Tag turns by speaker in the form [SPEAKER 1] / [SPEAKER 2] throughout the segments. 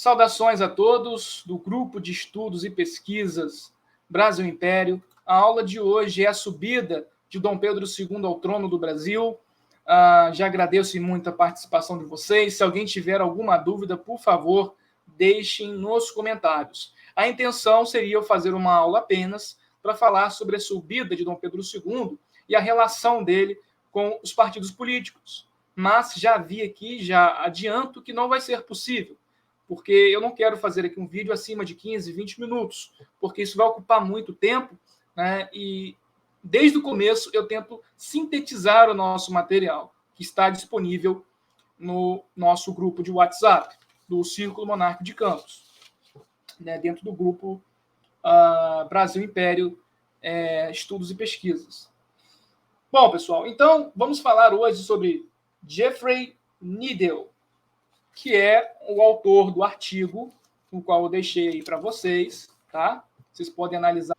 [SPEAKER 1] Saudações a todos do Grupo de Estudos e Pesquisas Brasil Império. A aula de hoje é a subida de Dom Pedro II ao trono do Brasil. Já agradeço muito a participação de vocês. Se alguém tiver alguma dúvida, por favor, deixem nos comentários. A intenção seria eu fazer uma aula apenas para falar sobre a subida de Dom Pedro II e a relação dele com os partidos políticos. Mas já vi aqui, já adianto que não vai ser possível, porque eu não quero fazer aqui um vídeo acima de 15, 20 minutos, porque isso vai ocupar muito tempo, né? E desde o começo eu tento sintetizar o nosso material, que está disponível no nosso grupo de WhatsApp, do Círculo Monarca de Campos, né? Dentro do grupo Brasil Império, Estudos e Pesquisas. Bom, pessoal, então vamos falar hoje sobre Geoffrey Needle, que é o autor do artigo, o qual eu deixei aí para vocês, tá? Vocês podem analisar,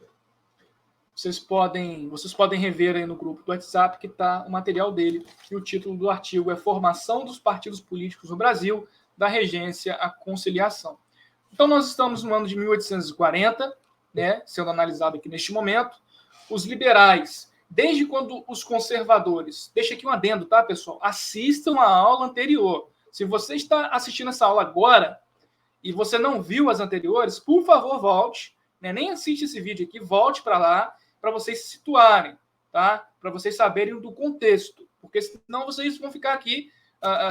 [SPEAKER 1] vocês podem rever aí no grupo do WhatsApp, que está o material dele, e o título do artigo é Formação dos Partidos Políticos no Brasil, da Regência à Conciliação. Então, nós estamos no ano de 1840, né, sendo analisado aqui neste momento. Os liberais, desde quando os conservadores... Deixa aqui um adendo, tá, pessoal? Assistam a aula anterior. Se você está assistindo essa aula agora e você não viu as anteriores, por favor, volte. Né? Nem assiste esse vídeo aqui, volte para lá, para vocês se situarem, tá? Para vocês saberem do contexto. Porque senão vocês vão ficar aqui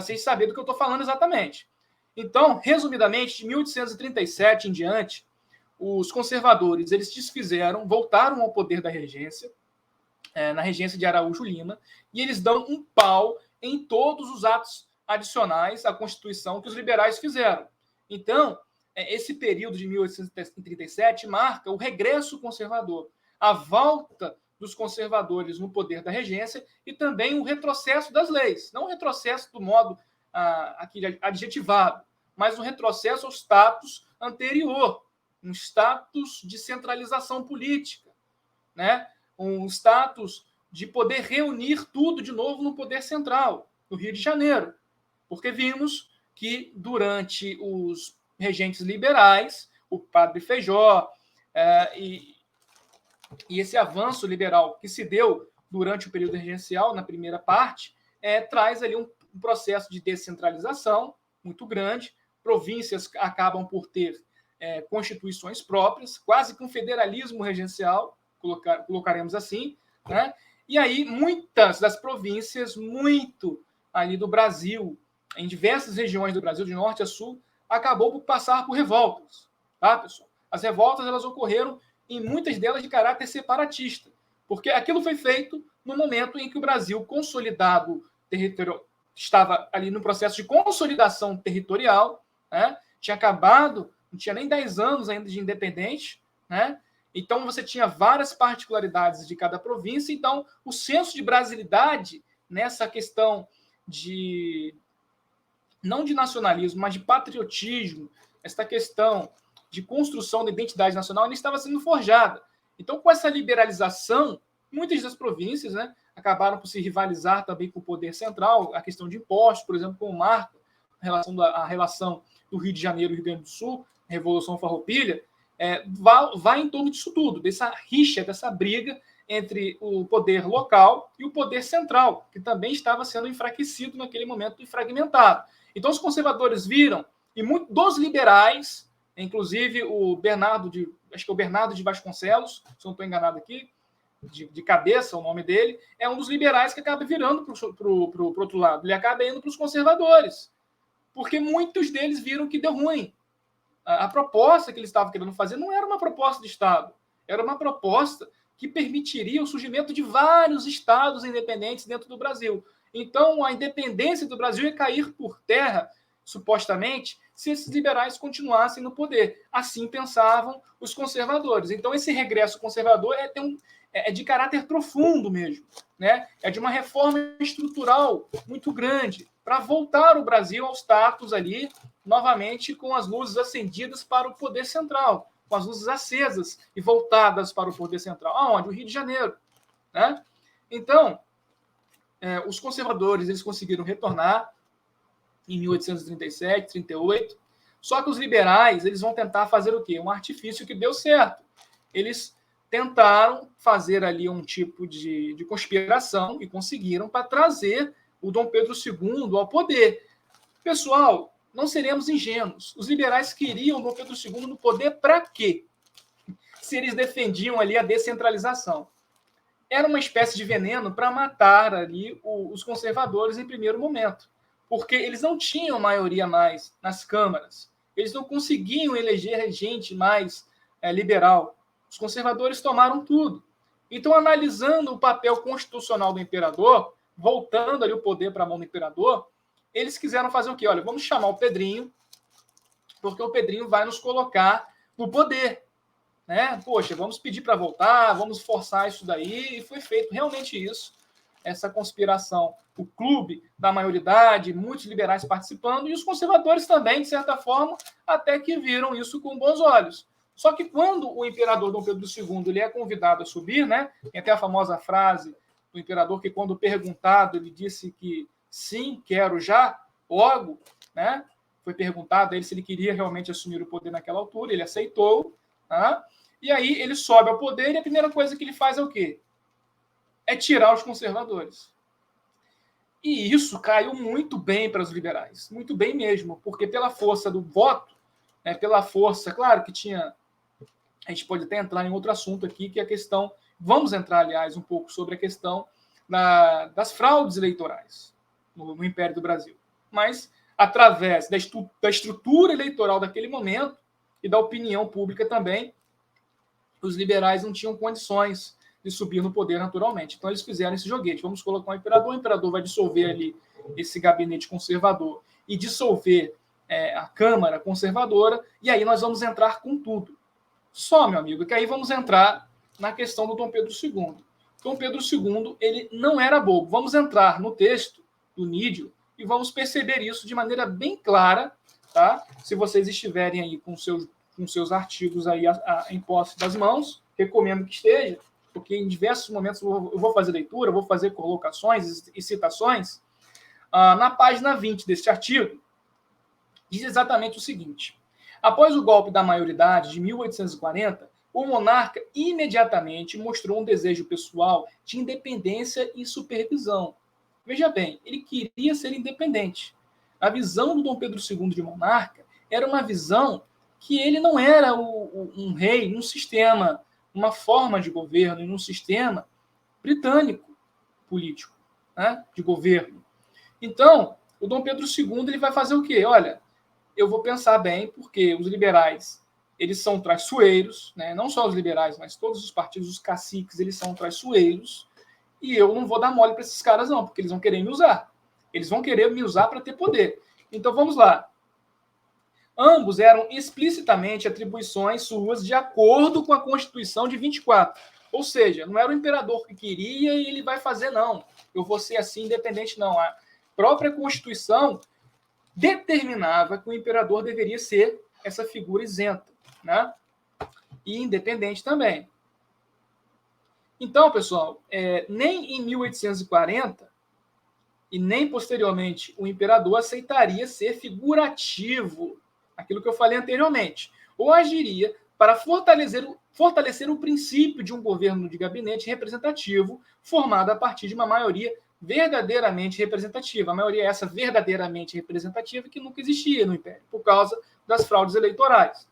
[SPEAKER 1] sem saber do que eu estou falando exatamente. Então, resumidamente, de 1837 em diante, os conservadores eles desfizeram, voltaram ao poder da regência, na regência de Araújo Lima, e eles dão um pau em todos os atos adicionais à Constituição que os liberais fizeram. Então, esse período de 1837 marca o regresso conservador, a volta dos conservadores no poder da regência e também o retrocesso das leis. Não o retrocesso do modo aqui adjetivado, mas um retrocesso ao status anterior, um status de centralização política, né? Um status de poder reunir tudo de novo no poder central, no Rio de Janeiro. Porque vimos que durante os regentes liberais, o padre Feijó e esse avanço liberal que se deu durante o período regencial, na primeira parte, traz ali um processo de descentralização muito grande. Províncias acabam por ter constituições próprias, quase que um federalismo regencial, colocaremos assim, né? E aí muitas das províncias, muito ali do Brasil, em diversas regiões do Brasil, de norte a sul, acabou por passar por revoltas, tá, pessoal? As revoltas elas ocorreram em muitas delas de caráter separatista, porque aquilo foi feito no momento em que o Brasil consolidado estava ali no processo de consolidação territorial, né? Tinha acabado, não tinha nem 10 anos ainda de independente, né? Então você tinha várias particularidades de cada província, então o senso de brasilidade nessa questão de não de nacionalismo, mas de patriotismo, essa questão de construção da identidade nacional, ainda estava sendo forjada. Então, com essa liberalização, muitas das províncias, né, acabaram por se rivalizar também com o poder central, a questão de impostos, por exemplo, como marca a relação do Rio de Janeiro e Rio Grande do Sul, a Revolução Farroupilha, vai em torno disso tudo, dessa rixa, dessa briga entre o poder local e o poder central, que também estava sendo enfraquecido naquele momento e fragmentado. Então, os conservadores viram, e muitos dos liberais, inclusive acho que é o Bernardo de Vasconcelos, se não estou enganado aqui, de cabeça o nome dele, é um dos liberais que acaba virando para o outro lado. Ele acaba indo para os conservadores, porque muitos deles viram que deu ruim. A proposta que eles estavam querendo fazer não era uma proposta de Estado, era uma proposta que permitiria o surgimento de vários estados independentes dentro do Brasil. Então, a independência do Brasil ia cair por terra, supostamente, se esses liberais continuassem no poder. Assim pensavam os conservadores. Então, esse regresso conservador é de caráter profundo mesmo, né? É de uma reforma estrutural muito grande para voltar o Brasil ao status ali, novamente, com as luzes acendidas para o poder central, com as luzes acesas e voltadas para o poder central. Aonde? O Rio de Janeiro, né? Então, os conservadores eles conseguiram retornar em 1837, 38, Só que os liberais, eles vão tentar fazer o quê? Um artifício que deu certo. Eles tentaram fazer ali um tipo de conspiração e conseguiram para trazer o Dom Pedro II ao poder. Pessoal, não seremos ingênuos. Os liberais queriam o Dom Pedro II no poder para quê? Se eles defendiam ali a descentralização. Era uma espécie de veneno para matar ali os conservadores em primeiro momento, porque eles não tinham maioria mais nas câmaras, eles não conseguiam eleger gente mais liberal. Os conservadores tomaram tudo. Então, analisando o papel constitucional do imperador, voltando ali o poder para a mão do imperador, eles quiseram fazer o quê? Olha, vamos chamar o Pedrinho, porque o Pedrinho vai nos colocar no poder. Né? Poxa, vamos pedir para voltar, vamos forçar isso daí, e foi feito realmente isso, essa conspiração. O clube da maioridade, muitos liberais participando, e os conservadores também, de certa forma, até que viram isso com bons olhos. Só que quando o imperador Dom Pedro II ele é convidado a subir, né? Tem até a famosa frase do imperador que, quando perguntado, ele disse que sim, quero já, logo, né? Foi perguntado a ele se ele queria realmente assumir o poder naquela altura, ele aceitou. Tá? E aí ele sobe ao poder e a primeira coisa que ele faz é o quê? É tirar os conservadores. E isso caiu muito bem para os liberais, muito bem mesmo, porque pela força do voto, né, pela força, claro que tinha, a gente pode até entrar em outro assunto aqui, que é a questão, vamos entrar, aliás, um pouco sobre a questão das fraudes eleitorais no Império do Brasil. Mas, através da estrutura eleitoral daquele momento, e da opinião pública também, os liberais não tinham condições de subir no poder naturalmente. Então, eles fizeram esse joguete. Vamos colocar o imperador vai dissolver ali esse gabinete conservador e dissolver a Câmara conservadora, e aí nós vamos entrar com tudo. Só, meu amigo, que aí vamos entrar na questão do Dom Pedro II. Dom Pedro II, ele não era bobo. Vamos entrar no texto do Nídio e vamos perceber isso de maneira bem clara. Tá? Se vocês estiverem aí com seus artigos aí em posse das mãos, recomendo que esteja, porque em diversos momentos eu vou fazer leitura, vou fazer colocações e citações. Na página 20 deste artigo, diz exatamente o seguinte: após o golpe da maioridade de 1840, o monarca imediatamente mostrou um desejo pessoal de independência e supervisão. Veja bem, ele queria ser independente. A visão do Dom Pedro II de monarca era uma visão que ele não era um rei num sistema, uma forma de governo, em um sistema britânico político, né, de governo. Então, o Dom Pedro II ele vai fazer o quê? Olha, eu vou pensar bem, porque os liberais eles são traiçoeiros, né? Não só os liberais, mas todos os partidos, os caciques, eles são traiçoeiros, e eu não vou dar mole para esses caras não, porque eles vão querer me usar. Eles vão querer me usar para ter poder. Então, vamos lá. Ambos eram explicitamente atribuições suas de acordo com a Constituição de 24. Ou seja, não era o imperador que queria e ele vai fazer, não. Eu vou ser assim, independente, não. A própria Constituição determinava que o imperador deveria ser essa figura isenta, né? E independente também. Então, pessoal, nem em 1840 e nem posteriormente o imperador aceitaria ser figurativo, aquilo que eu falei anteriormente, ou agiria para fortalecer o princípio de um governo de gabinete representativo formado a partir de uma maioria verdadeiramente representativa. A maioria é essa verdadeiramente representativa que nunca existia no Império, por causa das fraudes eleitorais.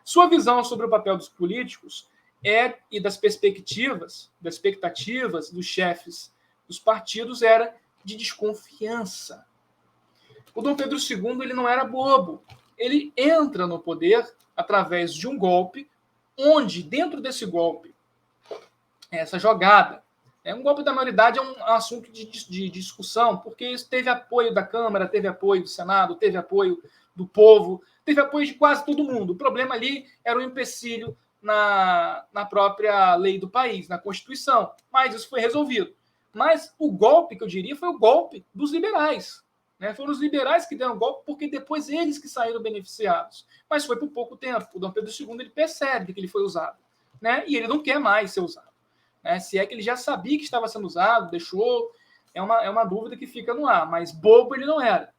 [SPEAKER 1] Sua visão sobre o papel dos políticos e das expectativas dos chefes dos partidos era de desconfiança. O Dom Pedro II ele não era bobo. Ele entra no poder através de um golpe, onde, dentro desse golpe, essa jogada, um golpe da maioridade é um assunto de discussão, porque isso teve apoio da Câmara, teve apoio do Senado, teve apoio do povo, teve apoio de quase todo mundo. O problema ali era o empecilho na própria lei do país, na Constituição. Mas isso foi resolvido. Mas o golpe, que eu diria, foi o golpe dos liberais. Né? Foram os liberais que deram o golpe, porque depois eles que saíram beneficiados. Mas foi por pouco tempo. O Dom Pedro II ele percebe que ele foi usado. Né? E ele não quer mais ser usado. Né? Se é que ele já sabia que estava sendo usado, deixou... É uma dúvida que fica no ar. Mas bobo ele não era.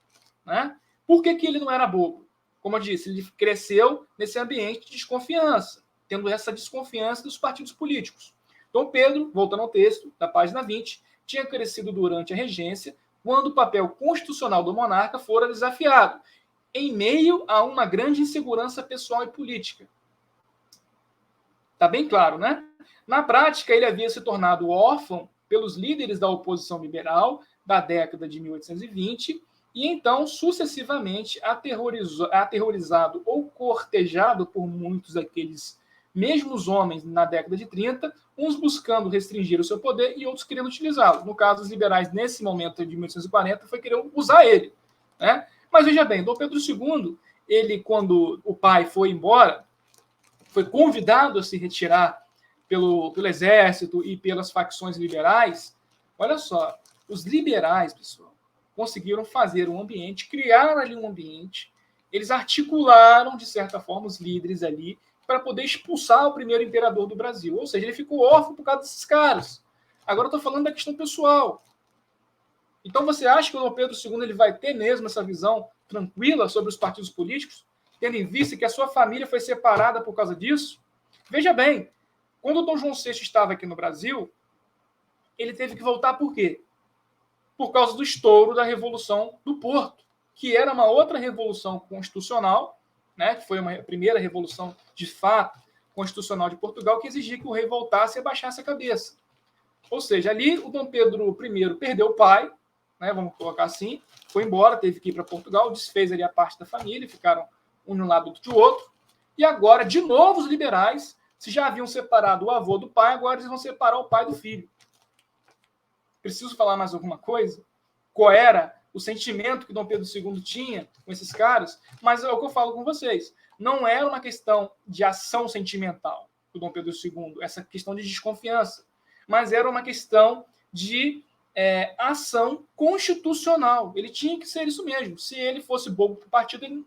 [SPEAKER 1] Né? Por que ele não era bobo? como eu disse, ele cresceu nesse ambiente de desconfiança, tendo essa desconfiança dos partidos políticos. Dom Pedro, voltando ao texto, da página 20, tinha crescido durante a regência, quando o papel constitucional do monarca fora desafiado, em meio a uma grande insegurança pessoal e política. Está bem claro, né? Na prática, ele havia se tornado órfão pelos líderes da oposição liberal da década de 1820 e então, sucessivamente, aterrorizado ou cortejado por muitos daqueles mesmos homens na década de 30, uns buscando restringir o seu poder e outros querendo utilizá-lo. No caso, os liberais, nesse momento de 1840, foi querer usar ele, né? Mas veja bem, Dom Pedro II, ele, quando o pai foi embora, foi convidado a se retirar pelo exército e pelas facções liberais. Olha só, os liberais, pessoal, conseguiram fazer um ambiente, criar ali um ambiente, eles articularam, de certa forma, os líderes ali para poder expulsar o primeiro imperador do Brasil. Ou seja, ele ficou órfão por causa desses caras. Agora eu estou falando da questão pessoal. Então você acha que o Dom Pedro II ele vai ter mesmo essa visão tranquila sobre os partidos políticos, tendo em vista que a sua família foi separada por causa disso? Veja bem, quando o Dom João VI estava aqui no Brasil, ele teve que voltar por quê? Por causa do estouro da Revolução do Porto, que era uma outra revolução constitucional, né, que foi uma primeira revolução de fato constitucional de Portugal, que exigia que o rei voltasse e abaixasse a cabeça. Ou seja, ali o Dom Pedro I perdeu o pai, né, vamos colocar assim, foi embora, teve que ir para Portugal, desfez ali a parte da família, ficaram um de um lado, outro de outro, e agora, de novo, os liberais, se já haviam separado o avô do pai, agora eles vão separar o pai do filho. Preciso falar mais alguma coisa? Qual era o sentimento que Dom Pedro II tinha com esses caras? Mas é o que eu falo com vocês. Não era uma questão de ação sentimental do Dom Pedro II, essa questão de desconfiança, mas era uma questão de ação constitucional. Ele tinha que ser isso mesmo. Se ele fosse bobo para o partido, ele,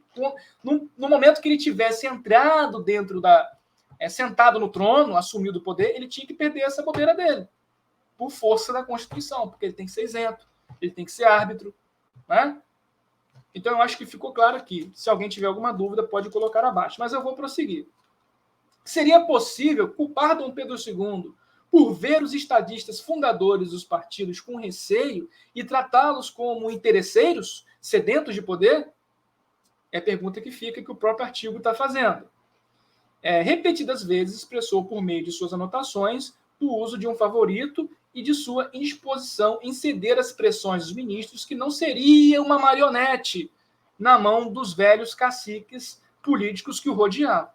[SPEAKER 1] no momento que ele tivesse entrado dentro sentado no trono, assumido o poder, ele tinha que perder essa bobeira dele, por força da Constituição, porque ele tem que ser isento, ele tem que ser árbitro, né? Então eu acho que ficou claro aqui. Se alguém tiver alguma dúvida, pode colocar abaixo, mas eu vou prosseguir. Seria possível culpar Dom Pedro II por ver os estadistas fundadores dos partidos com receio e tratá-los como interesseiros, sedentos de poder? É a pergunta que fica, que o próprio artigo está fazendo. Repetidas vezes expressou por meio de suas anotações do uso de um favorito e de sua indisposição em ceder às pressões dos ministros, que não seria uma marionete na mão dos velhos caciques políticos que o rodeavam.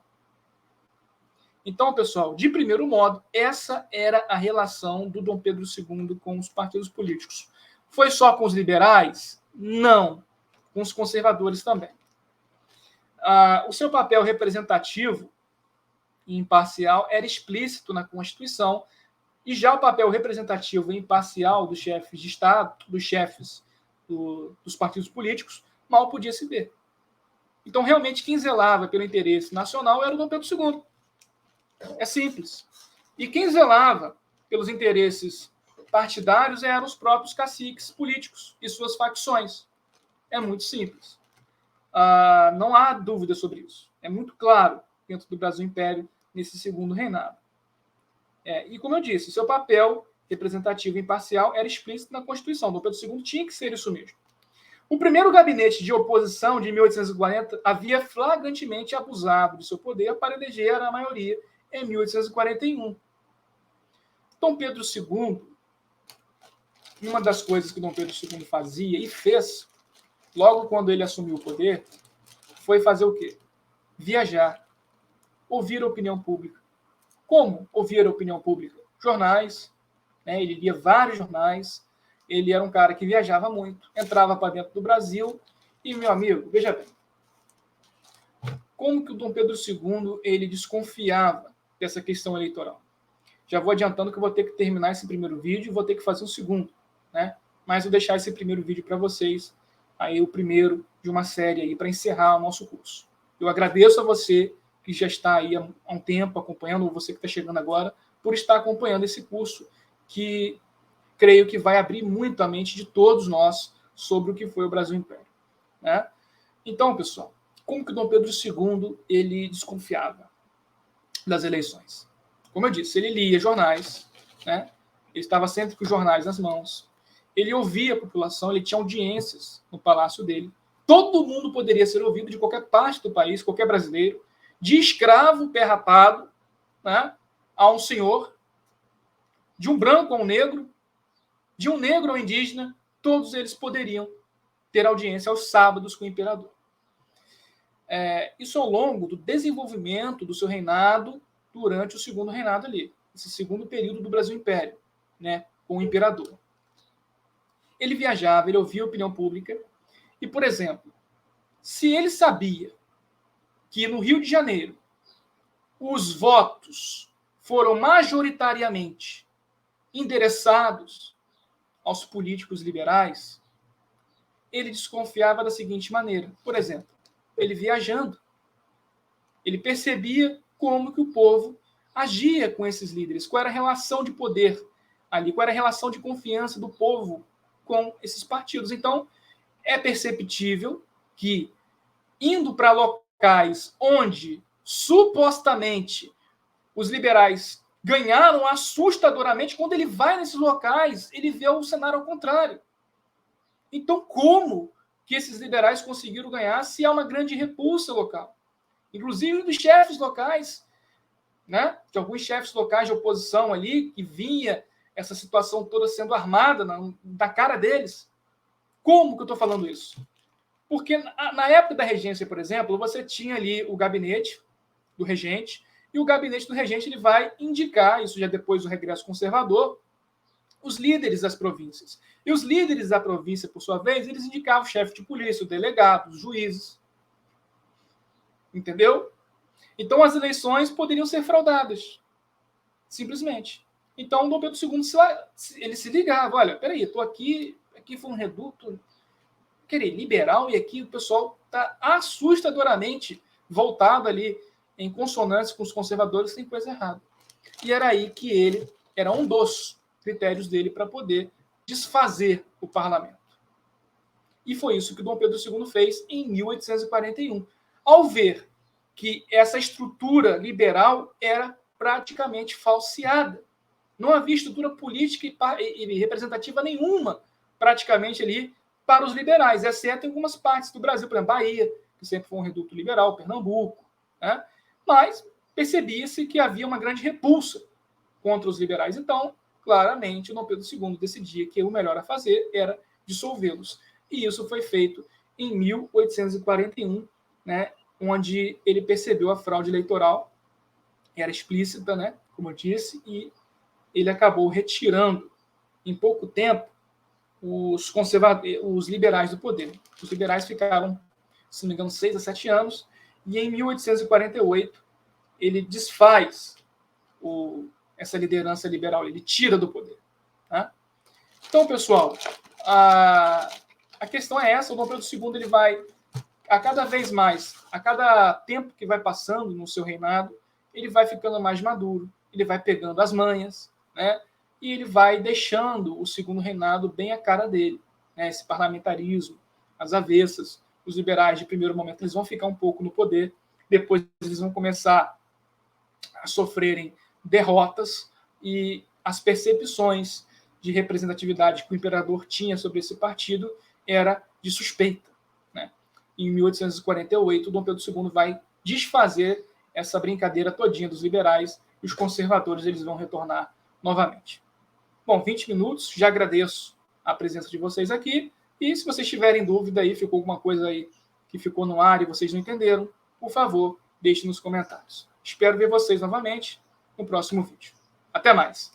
[SPEAKER 1] Então, pessoal, de primeiro modo, essa era a relação do Dom Pedro II com os partidos políticos. Foi só com os liberais? Não. Com os conservadores também. O seu papel representativo e imparcial era explícito na Constituição, e já o papel representativo e imparcial dos chefes de Estado, dos chefes dos partidos políticos, mal podia se ver. Então, realmente, quem zelava pelo interesse nacional era o Dom Pedro II. É simples. E quem zelava pelos interesses partidários eram os próprios caciques políticos e suas facções. É muito simples. Não há dúvida sobre isso. É muito claro dentro do Brasil Império nesse segundo reinado. E como eu disse, seu papel representativo e imparcial era explícito na Constituição. Dom Pedro II tinha que ser isso mesmo. O primeiro gabinete de oposição de 1840 havia flagrantemente abusado de seu poder para eleger a maioria em 1841. Dom Pedro II, uma das coisas que Dom Pedro II fazia e fez, logo quando ele assumiu o poder, foi fazer o quê? Viajar, ouvir a opinião pública. Como ouvir a opinião pública? Jornais, né? Ele lia vários jornais, ele era um cara que viajava muito, entrava para dentro do Brasil, e, meu amigo, veja bem, como que o Dom Pedro II ele desconfiava dessa questão eleitoral? Já vou adiantando que eu vou ter que terminar esse primeiro vídeo e vou ter que fazer um segundo, né? Mas vou deixar esse primeiro vídeo para vocês, aí o primeiro de uma série aí para encerrar o nosso curso. Eu agradeço a você que já está aí há um tempo acompanhando, ou você que está chegando agora, por estar acompanhando esse curso, que creio que vai abrir muito a mente de todos nós sobre o que foi o Brasil Império, né? Então, pessoal, como que Dom Pedro II ele desconfiava das eleições? Como eu disse, ele lia jornais, né? Ele estava sempre com os jornais nas mãos. Ele ouvia a população, ele tinha audiências no palácio dele. Todo mundo poderia ser ouvido de qualquer parte do país, qualquer brasileiro, de escravo, pé rapado, né, a um senhor, de um branco a um negro, de um negro ao indígena, todos eles poderiam ter audiência aos sábados com o imperador. Isso ao longo do desenvolvimento do seu reinado durante o segundo reinado ali, esse segundo período do Brasil Império, né, com o imperador. Ele viajava, ele ouvia a opinião pública e, por exemplo, se ele sabia que no Rio de Janeiro os votos foram majoritariamente endereçados aos políticos liberais, ele desconfiava da seguinte maneira. Por exemplo, ele viajando, ele percebia como que o povo agia com esses líderes, qual era a relação de poder ali, qual era a relação de confiança do povo com esses partidos. Então, é perceptível que, indo para locais onde supostamente os liberais ganharam assustadoramente, quando ele vai nesses locais, ele vê o cenário ao contrário. Então, como que esses liberais conseguiram ganhar se há uma grande repulsa local? Inclusive dos chefes locais, né? De alguns chefes locais de oposição ali, que vinha essa situação toda sendo armada na cara deles. Como que eu estou falando isso? Porque na época da regência, por exemplo, você tinha ali o gabinete do regente, e o gabinete do regente ele vai indicar, isso já depois do regresso conservador, os líderes das províncias. E os líderes da província, por sua vez, eles indicavam o chefe de polícia, o delegado, os juízes. Entendeu? Então as eleições poderiam ser fraudadas. Simplesmente. Então Dom Pedro II ele se ligava, olha, peraí, estou aqui foi um reduto liberal, e aqui o pessoal está assustadoramente voltado ali em consonância com os conservadores, tem coisa errada. E era aí que ele, era um dos critérios dele para poder desfazer o parlamento. E foi isso que Dom Pedro II fez em 1841. Ao ver que essa estrutura liberal era praticamente falseada. Não havia estrutura política e representativa nenhuma, praticamente ali, para os liberais, exceto em algumas partes do Brasil, por exemplo, Bahia, que sempre foi um reduto liberal, Pernambuco, né? Mas percebia-se que havia uma grande repulsa contra os liberais. Então, claramente, o Dom Pedro II decidia que o melhor a fazer era dissolvê-los. E isso foi feito em 1841, né, onde ele percebeu a fraude eleitoral, era explícita, né, como eu disse, e ele acabou retirando, em pouco tempo, os liberais do poder. Os liberais ficaram, se não me engano, 6 a 7 anos, e em 1848 ele desfaz essa liderança liberal, ele tira do poder. Tá? Então, pessoal, a questão é essa, o Dom Pedro II ele vai, a cada vez mais, a cada tempo que vai passando no seu reinado, ele vai ficando mais maduro, ele vai pegando as manhas, né? E ele vai deixando o segundo reinado bem a cara dele, né? Esse parlamentarismo, as avessas, os liberais de primeiro momento eles vão ficar um pouco no poder, depois eles vão começar a sofrerem derrotas e as percepções de representatividade que o imperador tinha sobre esse partido era de suspeita, né? Em 1848, Dom Pedro II vai desfazer essa brincadeira todinha dos liberais e os conservadores eles vão retornar novamente. Bom, 20 minutos, já agradeço a presença de vocês aqui, e se vocês tiverem dúvida aí, ficou alguma coisa aí que ficou no ar e vocês não entenderam, por favor, deixe nos comentários. Espero ver vocês novamente no próximo vídeo. Até mais!